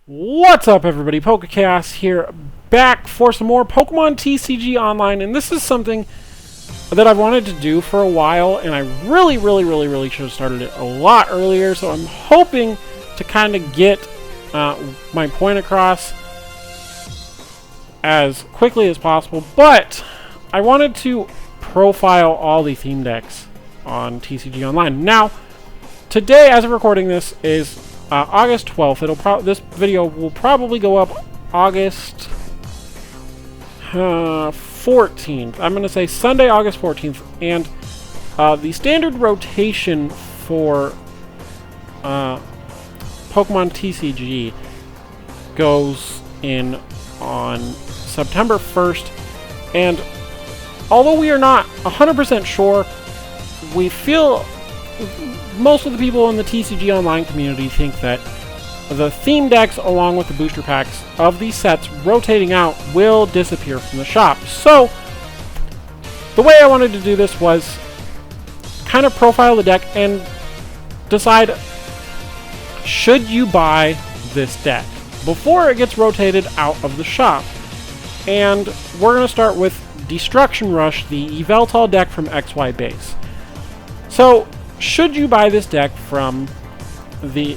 What's up, everybody? PokéKaos here, back for some more Pokemon TCG Online, and this is something that I've wanted to do for a while, and I really should have started it a lot earlier, so I'm hoping to kind of get my point across as quickly as possible, but I wanted to profile all the theme decks on TCG Online. Now, today, as of recording this, is August 12th. This video will probably go up August 14th. I'm going to say Sunday, August 14th. And the standard rotation for Pokemon TCG goes in on September 1st. And although we are not 100% sure, we feel most of the people in the TCG Online community think that the theme decks, along with the booster packs of these sets rotating out, will disappear from the shop. So, the way I wanted to do this was kind of profile the deck and decide, should you buy this deck before it gets rotated out of the shop? And we're going to start with Destruction Rush, the Yveltal deck from XY Base. So, should you buy this deck from the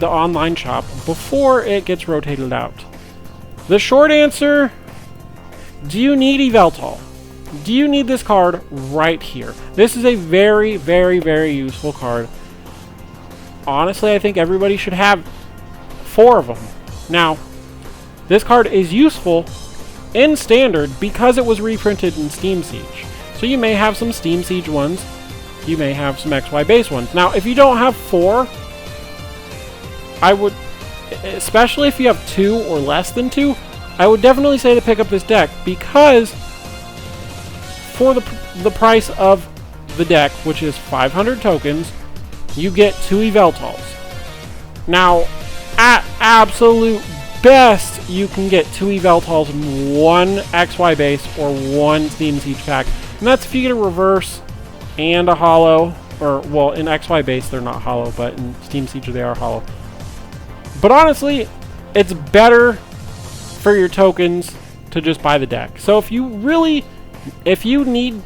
online shop before it gets rotated out? The short answer: do you need Yveltal? Do you need this card right here? This is a very useful card. Honestly, I think everybody should have 4 of them. Now, this card is useful in Standard because it was reprinted in Steam Siege. So you may have some Steam Siege ones. You may have some XY base ones. Now, if you don't have 4, I would, especially if you have 2 or less than 2, I would definitely say to pick up this deck, because for the price of the deck, which is 500 tokens, you get 2 Yveltals. Now, at absolute best, you can get 2 Yveltals in 1 XY base or 1 Steam Siege pack, and that's if you get a reverse and a holo, or, well, in XY base they're not holo, but in Steam Siege they are holo. But honestly, it's better for your tokens to just buy the deck. So if you need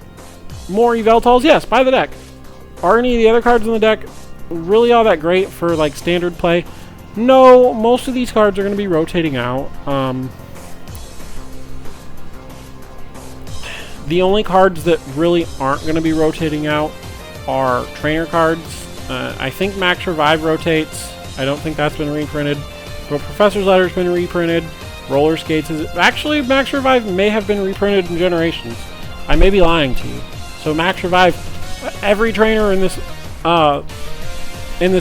more Yveltals, yes, buy the deck. Are any of the other cards in the deck really all that great for, like, standard play? No, most of these cards are going to be rotating out. The only cards that really aren't going to be rotating out are trainer cards. I think Max Revive rotates. I don't think that's been reprinted. But Professor's Letter's been reprinted. Roller Skates is... Actually, Max Revive may have been reprinted in Generations. I may be lying to you. So Max Revive, every trainer in this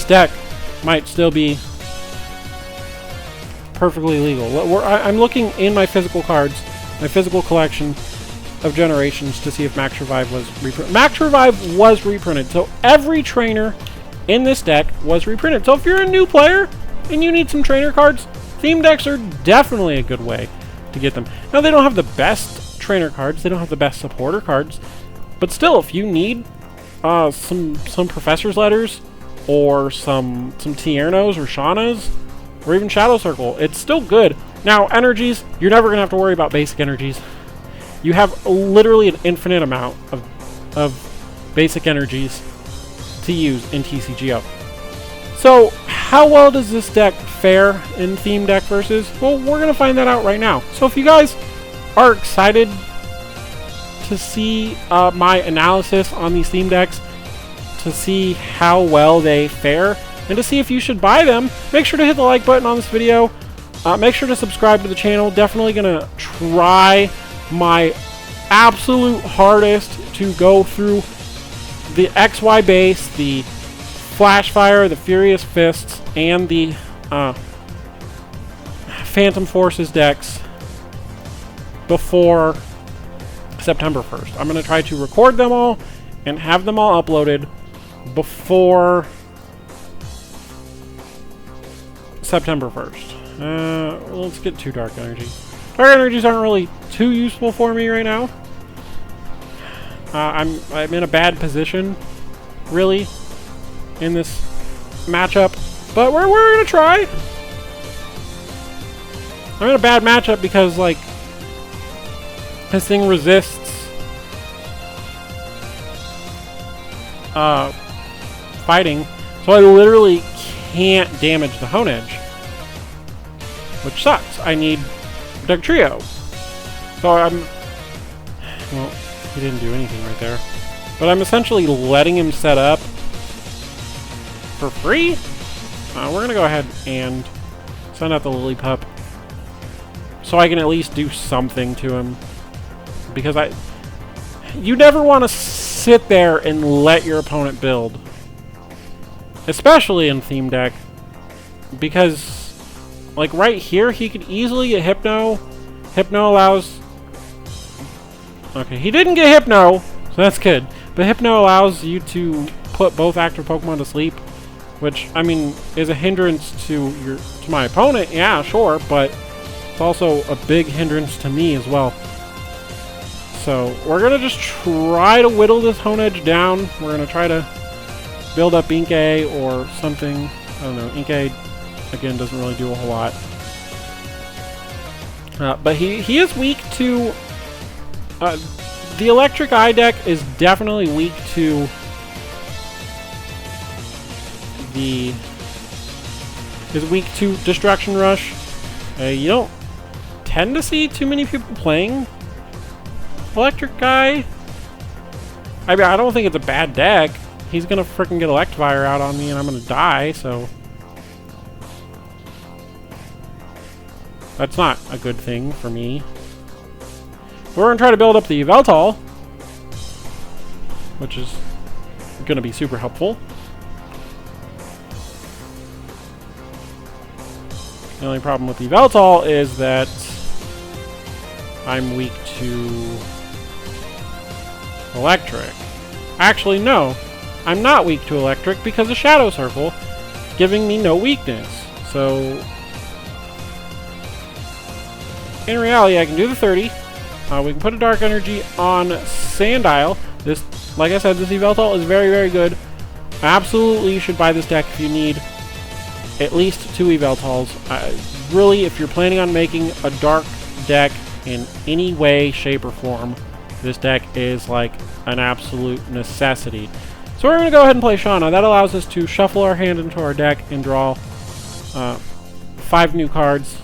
deck might still be perfectly legal. I'm looking in my physical cards, my physical collection of Generations, to see if Max Revive was reprinted. Max Revive was reprinted, so every trainer in this deck was reprinted. So if you're a new player and you need some trainer cards, theme decks are definitely a good way to get them. Now, they don't have the best trainer cards, they don't have the best supporter cards, but still, if you need some Professor's Letters or some Tiernos or Shaunas or even Shadow Circle, it's still good. Now, energies, you're never going to have to worry about basic energies. You have literally an infinite amount of basic energies to use in TCGO. So, how well does this deck fare in Theme Deck Versus? Well, we're going to find that out right now. So if you guys are excited to see my analysis on these theme decks, to see how well they fare, and to see if you should buy them, make sure to hit the like button on this video. Make sure to subscribe to the channel. Definitely going to try my absolute hardest to go through the XY base, the Flash Fire, the Furious Fists, and the Phantom Forces decks before September 1st. I'm going to try to record them all and have them all uploaded before September 1st. Let's get to Dark Energy. Dark Energies aren't really too useful for me right now. I'm in a bad position, really, in this matchup, but we're gonna try. I'm in a bad matchup because, like, this thing resists fighting, so I literally can't damage the Honedge, which sucks. I need Protect Trio. So well, he didn't do anything right there. But I'm essentially letting him set up for free. We're going to go ahead and send out the Lillipup so I can at least do something to him. Because you never want to sit there and let your opponent build. Especially in Theme Deck. Because, like, right here, he could easily get Hypno. Hypno allows... Okay, he didn't get Hypno, so that's good. But Hypno allows you to put both active Pokemon to sleep, which, I mean, is a hindrance to my opponent, yeah, sure, but it's also a big hindrance to me as well. So, we're going to just try to whittle this Honedge down. We're going to try to build up Inkay or something. I don't know, Inkay, again, doesn't really do a whole lot. But he is weak to... the Electric Eye deck is definitely weak to Destruction Rush. You don't tend to see too many people playing Electric Eye. I mean, I don't think it's a bad deck. He's gonna frickin' get Electivire out on me and I'm gonna die, so... That's not a good thing for me. We're going to try to build up the Yveltal, which is going to be super helpful. The only problem with Yveltal is that I'm weak to Electric. Actually, no. I'm not weak to Electric because of Shadow Circle giving me no weakness. So, in reality, I can do the 30. We can put a Dark Energy on Sandile. This, like I said, this Yveltal is very, very good. Absolutely, you should buy this deck if you need at least 2 Yveltals. Really, if you're planning on making a Dark deck in any way, shape, or form, this deck is like an absolute necessity. So we're going to go ahead and play Shauna. That allows us to shuffle our hand into our deck and draw 5 new cards,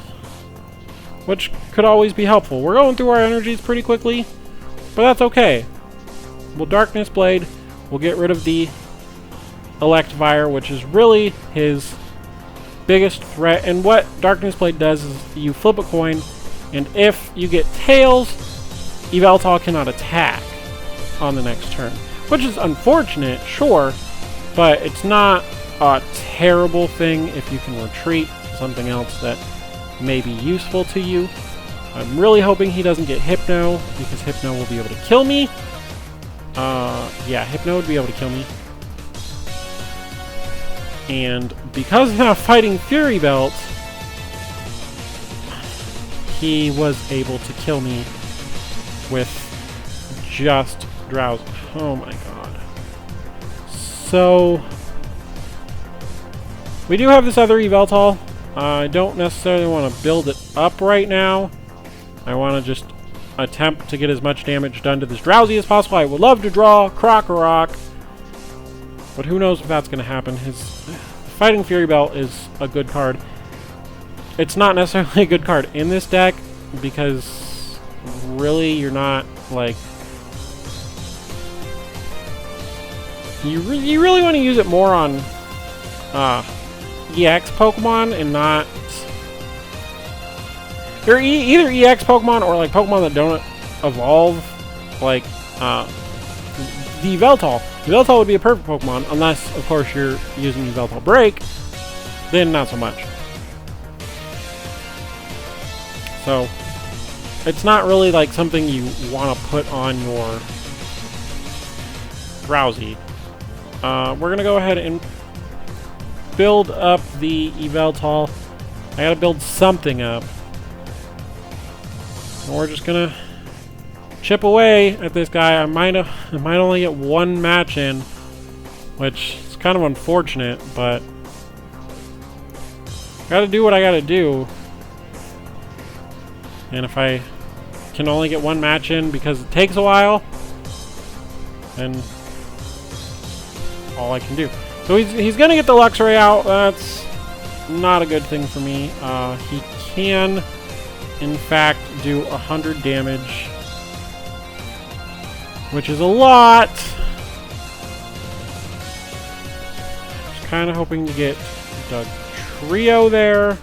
which could always be helpful. We're going through our energies pretty quickly, but that's okay. We'll Darkness Blade. We'll get rid of the Electivire, which is really his biggest threat. And what Darkness Blade does is you flip a coin, and if you get Tails, Yveltal cannot attack on the next turn. Which is unfortunate, sure, but it's not a terrible thing if you can retreat to something else that may be useful to you. I'm really hoping he doesn't get Hypno, because Hypno will be able to kill me. Yeah, Hypno would be able to kill me. And because now fighting Fury Belt, he was able to kill me with just Drowsy. Oh my god. So, we do have this other Yveltal. I don't necessarily want to build it up right now. I want to just attempt to get as much damage done to this Drowsy as possible. I would love to draw Krokorok, but who knows if that's going to happen. His Fighting Fury Belt is a good card. It's not necessarily a good card in this deck, because really you're not, like... You really want to use it more on EX Pokemon and not... Or either EX Pokemon or like Pokemon that don't evolve, like the Yveltal. Yveltal would be a perfect Pokemon, unless, of course, you're using Yveltal Break. Then not so much. So, it's not really like something you want to put on your Drowsy. We're going to go ahead and build up the Yveltal. I got to build something up. And we're just going to chip away at this guy. I might only get one match in, which is kind of unfortunate, but got to do what I got to do. And if I can only get one match in because it takes a while, then all I can do. So he's going to get the Luxray out. That's not a good thing for me. He can, in fact, do 100 damage, which is a lot. Just kind of hoping to get the trio there.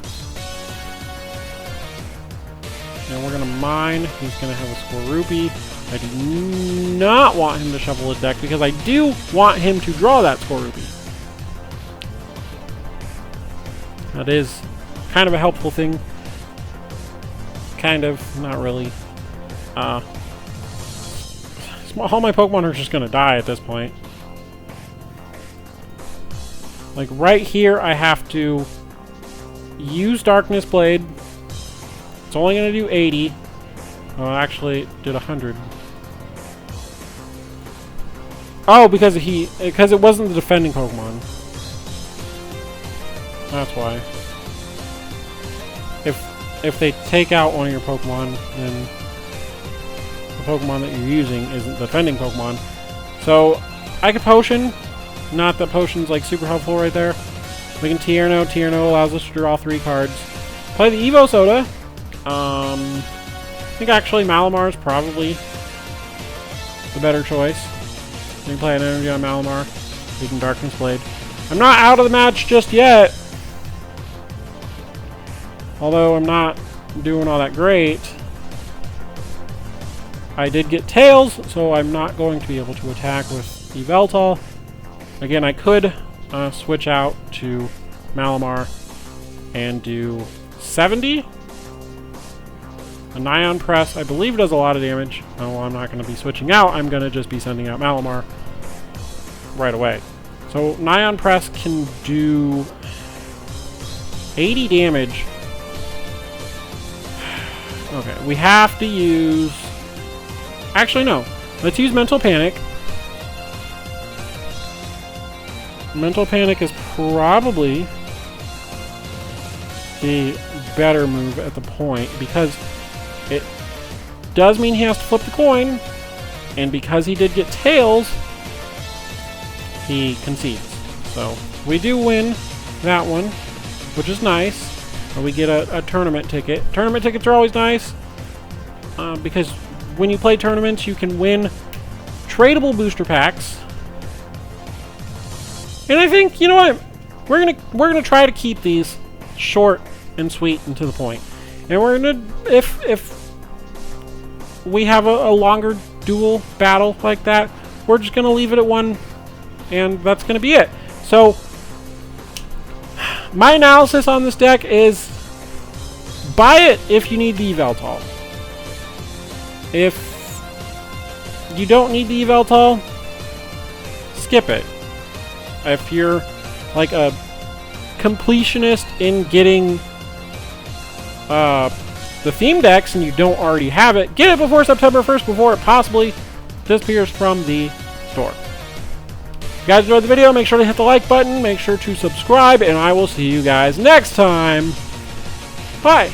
And we're going to mine. He's going to have a Scorupi. I do not want him to shuffle a deck because I do want him to draw that Scorupi. That is kind of a helpful thing. Kind of, not really. All my Pokemon are just going to die at this point. Like right here, I have to use Darkness Blade. It's only going to do 80. Oh, actually, it did 100. Oh, because it wasn't the defending Pokemon. That's why. If they take out one of your Pokemon, then the Pokemon that you're using isn't the defending Pokemon. So, I could Potion. Not that Potion's like super helpful right there. We can Tierno. Tierno allows us to draw 3 cards. Play the Evo Soda. I think actually Malamar is probably the better choice. We can play an energy on Malamar. We can Darkness Blade. I'm not out of the match just yet. Although I'm not doing all that great. I did get Tails, so I'm not going to be able to attack with Yveltal. Again, I could switch out to Malamar and do 70. A Nion Press, I believe, does a lot of damage. Oh, I'm not going to be switching out. I'm going to just be sending out Malamar right away. So Nion Press can do 80 damage. Okay, we have to use... Actually, no. Let's use Mental Panic. Mental Panic is probably the better move at the point because it does mean he has to flip the coin, and because he did get Tails, he concedes. So we do win that one, which is nice. We get a tournament ticket. Tournament tickets are always nice because when you play tournaments, you can win tradable booster packs. And I think, you know what, we're gonna try to keep these short and sweet and to the point. And we're gonna, if we have a longer duel battle like that, we're just gonna leave it at 1, and that's gonna be it. So my analysis on this deck is buy it if you need the Yveltal. If you don't need the Yveltal, skip it. If you're like a completionist in getting the theme decks and you don't already have it, get it before September 1st before it possibly disappears from the store. If you guys enjoyed the video, make sure to hit the like button, make sure to subscribe, and I will see you guys next time. Bye!